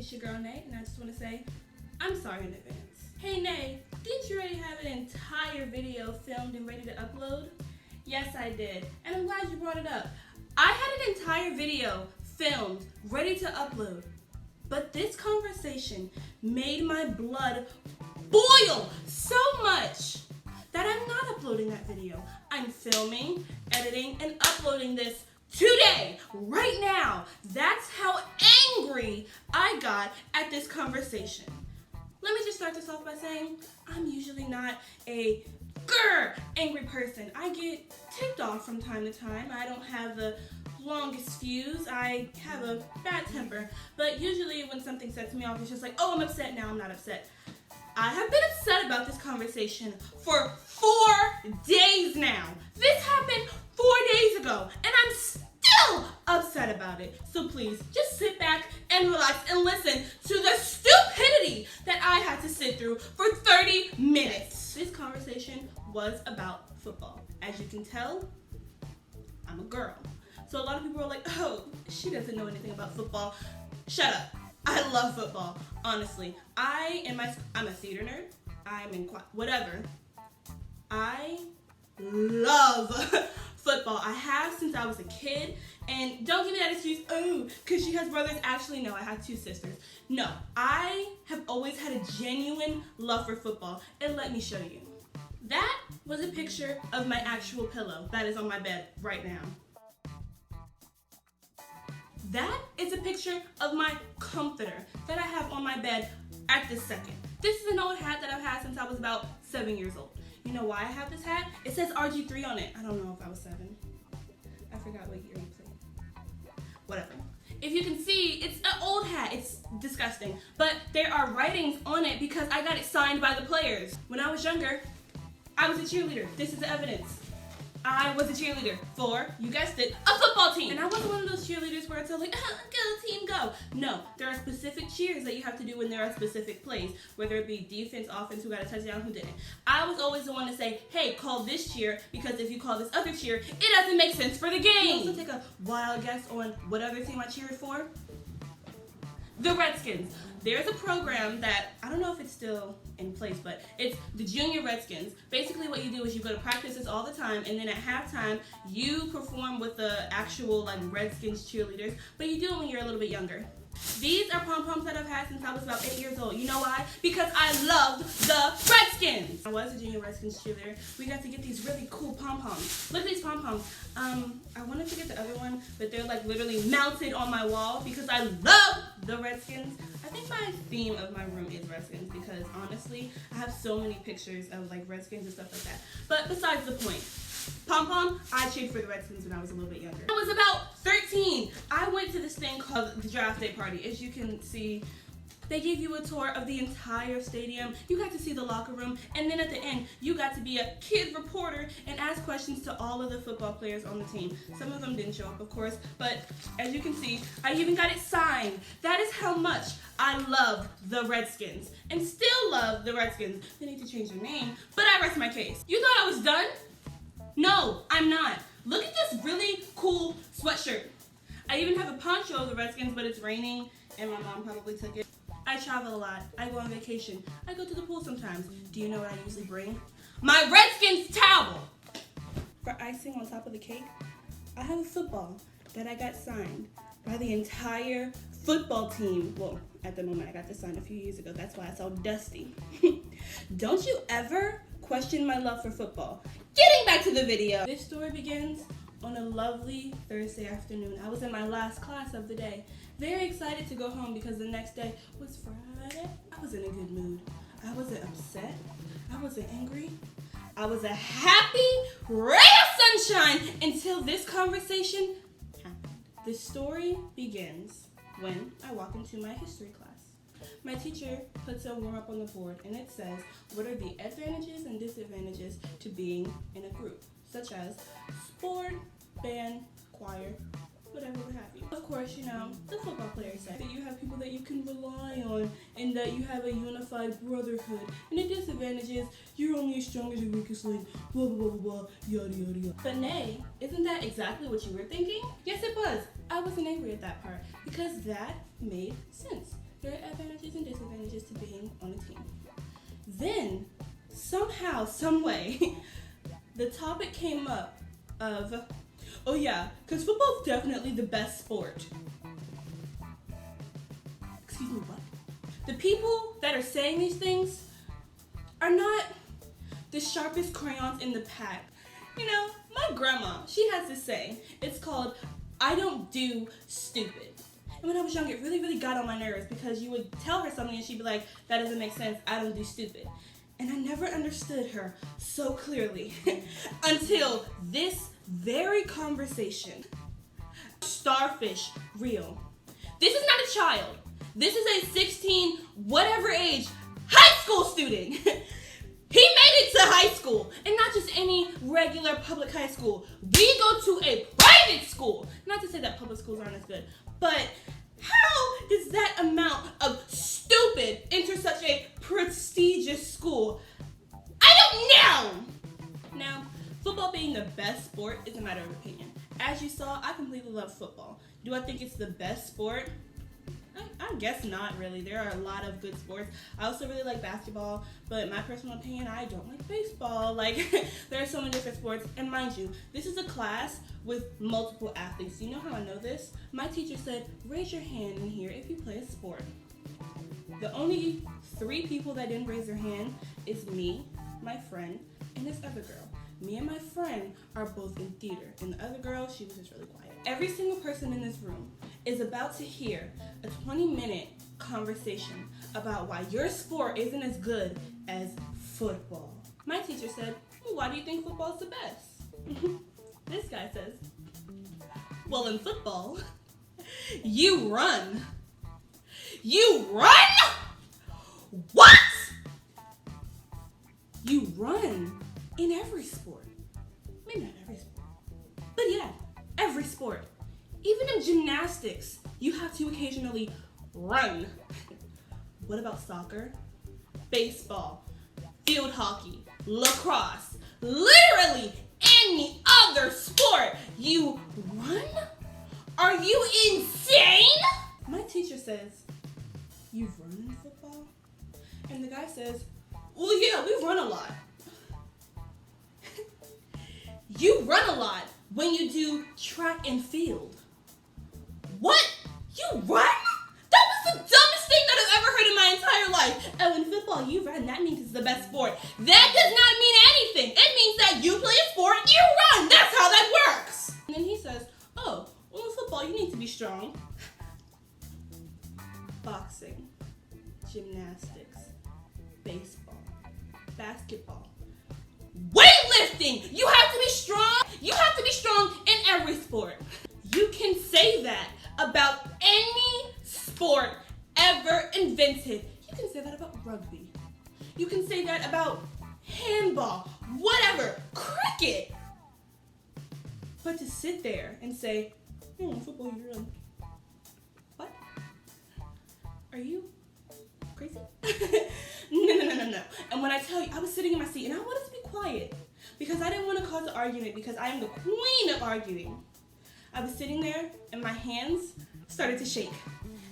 it's your girl Nay, and I just want to say, I'm sorry in advance. Hey Nay, didn't you already have an entire video filmed and ready to upload? Yes, I did, and I'm glad you brought it up. I had an entire video filmed, ready to upload, but this conversation made my blood boil so much that I'm not uploading that video. I'm filming, editing, and uploading this today, right now. That's how angry I got at this conversation. Let me just start this off by saying I'm usually not a angry person. I get ticked off from time to time. I don't have the longest fuse. I have a bad temper, but usually when something sets me off, it's just like, oh, I'm upset now, I'm not upset. I have been upset about this conversation for 4 days now. This happened 4 days ago, and I'm still upset about it. So please, just sit back and relax and listen to the stupidity that I had to sit through for 30 minutes. This conversation was about football. As you can tell, I'm a girl. So a lot of people are like, oh, she doesn't know anything about football. Shut up. I love football, honestly. I'm a theater nerd. I'm in whatever. I love football. I have since I was a kid. And don't give me that excuse, oh, because she has brothers. Actually, no, I have 2 sisters. No, I have always had a genuine love for football. And let me show you. That was a picture of my actual pillow that is on my bed right now. That is a picture of my comforter that I have on my bed at this second. This is an old hat that I've had since I was about 7 years old. You know why I have this hat? It says RG3 on it. I don't know if I was 7. I forgot what year we played. Whatever. If you can see, it's an old hat. It's disgusting. But there are writings on it because I got it signed by the players. When I was younger, I was a cheerleader. This is the evidence. I was a cheerleader for, you guessed it, a football team. And I wasn't one of those cheerleaders where it's all like, go team, go. No, there are specific cheers that you have to do when there are specific plays, whether it be defense, offense, who got a touchdown, who didn't. I was always the one to say, hey, call this cheer, because if you call this other cheer, it doesn't make sense for the game. You also take a wild guess on what other team I cheered for? The Redskins. There's a program that, I don't know if it's still in place, but it's the Junior Redskins. Basically what you do is you go to practices all the time, and then at halftime, you perform with the actual Redskins cheerleaders, but you do it when you're a little bit younger. These are pom-poms that I've had since I was about 8 years old. You know why? Because I loved the Redskins. I was a Junior Redskins cheerleader. We got to get these really cool pom-poms. Look at these pom-poms. I wanted to get the other one, but they're literally mounted on my wall because I love the Redskins. I think my theme of my room is Redskins because honestly, I have so many pictures of Redskins and stuff like that. But besides the point. Pom-pom, I cheered for the Redskins when I was a little bit younger. I was about 13. I went to this thing called the draft day party. As you can see, they gave you a tour of the entire stadium. You got to see the locker room, and then at the end, you got to be a kid reporter and ask questions to all of the football players on the team. Some of them didn't show up, of course, but as you can see, I even got it signed. That is how much I love the Redskins, and still love the Redskins. They need to change their name, but I rest my case. You thought I was done? No, I'm not. Look at this really cool sweatshirt. I even have a poncho of the Redskins, but it's raining, and my mom probably took it. I travel a lot. I go on vacation. I go to the pool sometimes. Do you know what I usually bring? My Redskins towel! For icing on top of the cake, I have a football that I got signed by the entire football team. Well, at the moment, I got this signed a few years ago. That's why it's all dusty. Don't you ever question my love for football. Getting back to the video. This story begins on a lovely Thursday afternoon. I was in my last class of the day. Very excited to go home because the next day was Friday. I was in a good mood. I wasn't upset. I wasn't angry. I was a happy ray of sunshine until this conversation happened. The story begins when I walk into my history class. My teacher puts a warm-up on the board, and it says, what are the advantages and disadvantages to being in a group, such as sport, band, choir, whatever have you. Of course, you know, the football players say that you have people that you can rely on and that you have a unified brotherhood. And the disadvantage is you're only as strong as your weakest link, blah, blah, blah, blah, yada, yada, yada. But Nay, isn't that exactly what you were thinking? Yes, it was. I wasn't angry at that part because that made sense. Very advantages and disadvantages to being on a team. Then, somehow, some way, the topic came up of, oh yeah, because football is definitely the best sport. Excuse me, what? The people that are saying these things are not the sharpest crayons in the pack. You know, my grandma, she has this saying. It's called, I don't do stupid. And when I was young, it really, really got on my nerves because you would tell her something and she'd be like, that doesn't make sense, I don't do stupid. And I never understood her so clearly until this very conversation. Starfish real. This is not a child. This is a 16, whatever age, high school student. He made it to high school, and not just any regular public high school. We go to a private school. Not to say that public schools aren't as good, but how does that amount of stupid enter such a prestigious school? I don't know! Now, football being the best sport is a matter of opinion. As you saw, I completely love football. Do I think it's the best sport? I guess not really. There are a lot of good sports. I also really like basketball, but in my personal opinion, I don't like baseball. Like, there are so many different sports. And mind you, this is a class with multiple athletes. You know how I know this? My teacher said, raise your hand in here if you play a sport. The only 3 people that didn't raise their hand is me, my friend, and this other girl. Me and my friend are both in theater, and the other girl, she was just really quiet. Every single person in this room is about to hear a 20-minute conversation about why your sport isn't as good as football. My teacher said, well, why do you think football's the best? This guy says, well, in football, you run. You run? What? You run in every sport. Maybe not every sport, but yeah, every sport. Even in gymnastics, you have to occasionally run. What about soccer? Baseball, field hockey, lacrosse, literally any other sport. You run? Are you insane? My teacher says, you've run in football? And the guy says, well, yeah, we run a lot. You run a lot when you do track and field. What? You run? That was the dumbest thing that I've ever heard in my entire life. Oh, in football, you run. That means it's the best sport. That does not mean anything. It means that you play a sport, you run. That's how that works. And then he says, oh, well, in football, you need to be strong. Boxing, gymnastics, baseball, basketball, weightlifting. You have to be strong. You have to be strong in every sport. You can say that about any sport ever invented. You can say that about rugby. You can say that about handball, whatever, cricket. But to sit there and say, football, you run. What? Are you crazy? No. And when I tell you, I was sitting in my seat and I wanted to be quiet because I didn't want to cause an argument because I am the queen of arguing. I was sitting there and my hands started to shake.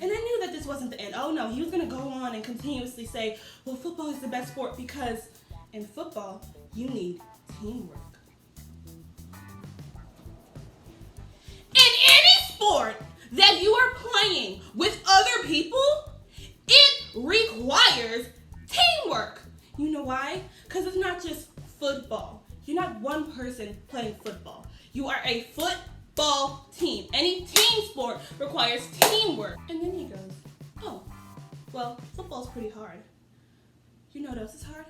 And I knew that this wasn't the end. Oh no, he was going to go on and continuously say, well, football is the best sport because in football, you need teamwork. In any sport that you are playing with other people, it requires teamwork. You know why? Because it's not just football. You're not one person playing football. You are a football team. Any team sport requires teamwork. And then he goes, oh, well, football's pretty hard. You know what else is hard?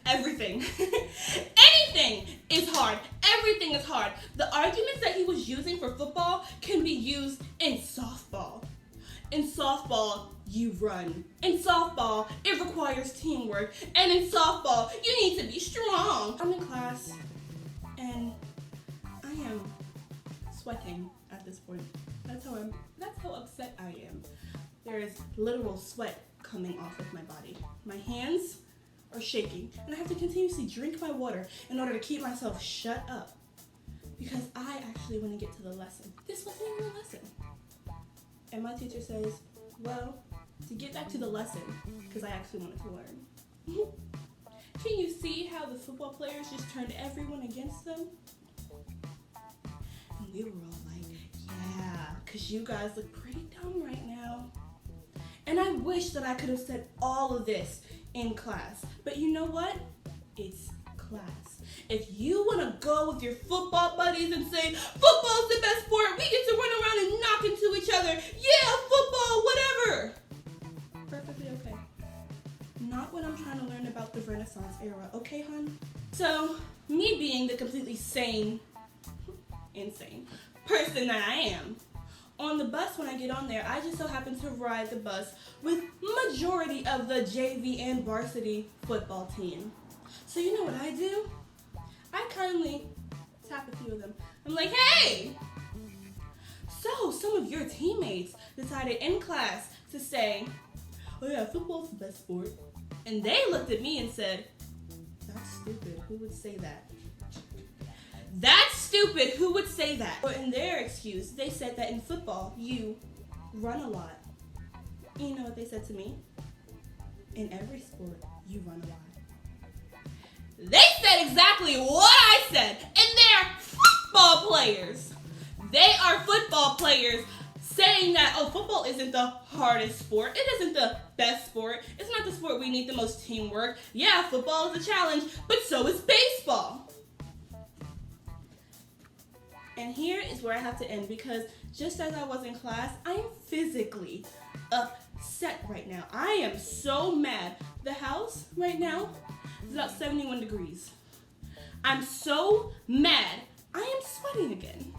Everything. Anything is hard. Everything is hard. The arguments that he was using for football can be used in softball. In softball, you run. In softball, it requires teamwork. And in softball, you need to be strong. I'm in class, and I am sweating at this point. That's how upset I am. There is literal sweat coming off of my body. My hands are shaking, and I have to continuously drink my water in order to keep myself shut up because I actually want to get to the lesson. This wasn't even a lesson. And my teacher says, well, to get back to the lesson, because I actually wanted to learn. Can you see how the football players just turned everyone against them? And we were all like, yeah, because you guys look pretty dumb right now. And I wish that I could have said all of this in class. But you know what? It's class. If you want to go with your football buddies and say, football's the best sport, we get to run around and knock into each other. Yeah, football, whatever. Perfectly okay. Not when I'm trying to learn about the Renaissance era, okay, hun? So, me being the completely insane person that I am, on the bus when I get on there, I just so happen to ride the bus with majority of the JV and varsity football team. So you know what I do? I kindly tap a few of them. I'm like, hey! So some of your teammates decided in class to say, oh yeah, football's the best sport. And they looked at me and said, that's stupid, who would say that? That's stupid, who would say that? But in their excuse, they said that in football, you run a lot. And you know what they said to me? In every sport, you run a lot. They said exactly what I said, and they're football players. They are football players saying that, oh, football isn't the hardest sport. It isn't the best sport. It's not the sport we need the most teamwork. Yeah, football is a challenge, but so is baseball. And here is where I have to end, because just as I was in class, I am physically upset right now. I am so mad. The house right now is about 71 degrees. I'm so mad. I am sweating again.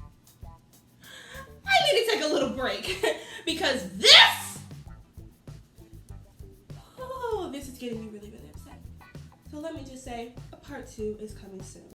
I need to take a little break because this is getting me really, really upset. So let me just say, a part 2 is coming soon.